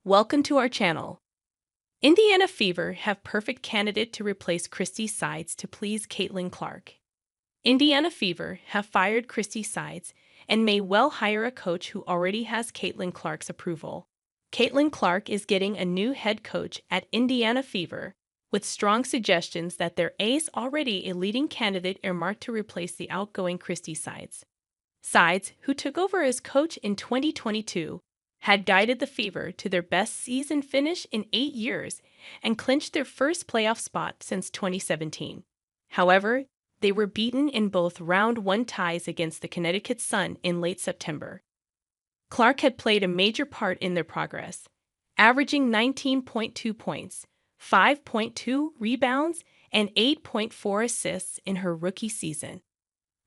Welcome to our channel. Indiana Fever have perfect candidate to replace Christie Sides to please Caitlin Clark. Indiana Fever have fired Christie Sides and may well hire a coach who already has Caitlin Clark's approval. Caitlin Clark is getting a new head coach at Indiana Fever, with strong suggestions that there is already a leading candidate earmarked to replace the outgoing Christie Sides. Sides, who took over as coach in 2022, had guided the Fever to their best season finish in 8 years and clinched their first playoff spot since 2017. However, they were beaten in both round 1 ties against the Connecticut Sun in late September. Clark had played a major part in their progress, averaging 19.2 points, 5.2 rebounds, and 8.4 assists in her rookie season.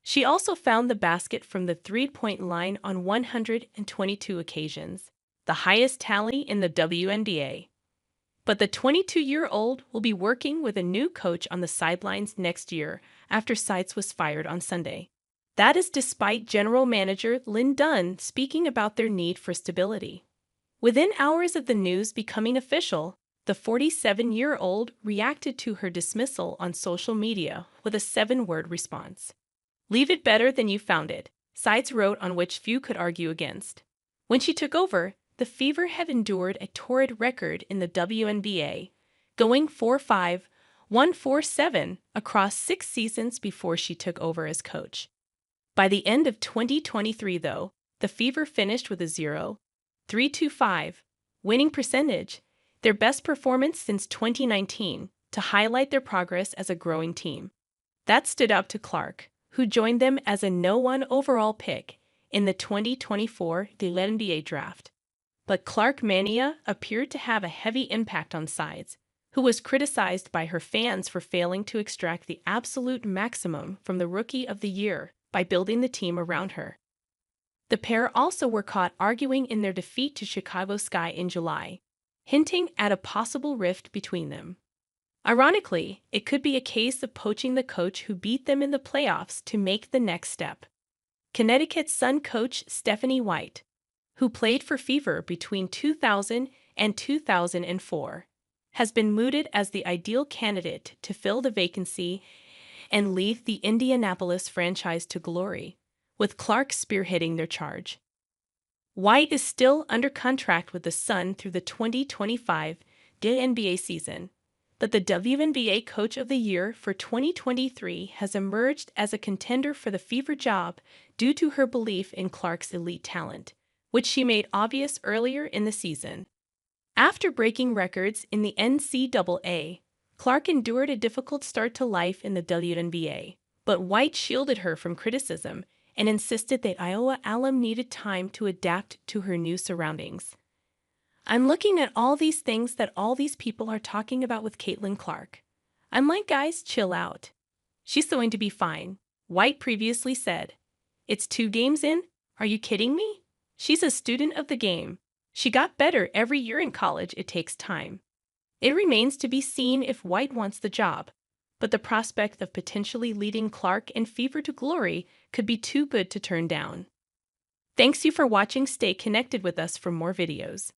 She also found the basket from the three-point line on 122 occasions, the highest tally in the WNBA. But the 22-year-old will be working with a new coach on the sidelines next year after Sides was fired on Sunday. That is despite General Manager Lynn Dunn speaking about their need for stability. Within hours of the news becoming official, the 47-year-old reacted to her dismissal on social media with a 7-word response. "Leave it better than you found it," Sides wrote, on which few could argue against. When she took over, the Fever have endured a torrid record in the WNBA, going 4-5, 1-4-7 across 6 seasons before she took over as coach. By the end of 2023, though, the Fever finished with a 0.325 winning percentage, their best performance since 2019, to highlight their progress as a growing team. That stood out to Clark, who joined them as a No. 1 overall pick in the 2024 WNBA draft. But Clark mania appeared to have a heavy impact on Sides, who was criticized by her fans for failing to extract the absolute maximum from the Rookie of the Year by building the team around her. The pair also were caught arguing in their defeat to Chicago Sky in July, hinting at a possible rift between them. Ironically, it could be a case of poaching the coach who beat them in the playoffs to make the next step. Connecticut Sun coach Stephanie White, who played for Fever between 2000 and 2004, has been mooted as the ideal candidate to fill the vacancy and lead the Indianapolis franchise to glory, with Clark spearheading their charge. White is still under contract with the Sun through the 2025 WNBA season, but the WNBA Coach of the Year for 2023 has emerged as a contender for the Fever job due to her belief in Clark's elite talent, which she made obvious earlier in the season. After breaking records in the NCAA, Clark endured a difficult start to life in the WNBA, but White shielded her from criticism and insisted that Iowa alum needed time to adapt to her new surroundings. "I'm looking at all these things that all these people are talking about with Caitlin Clark. I'm like, guys, chill out. She's going to be fine," White previously said. "It's 2 games in? Are you kidding me? She's a student of the game. She got better every year in college. It takes time." It remains to be seen if White wants the job, but the prospect of potentially leading Clark and Fever to glory could be too good to turn down. Thanks you for watching. Stay connected with us for more videos.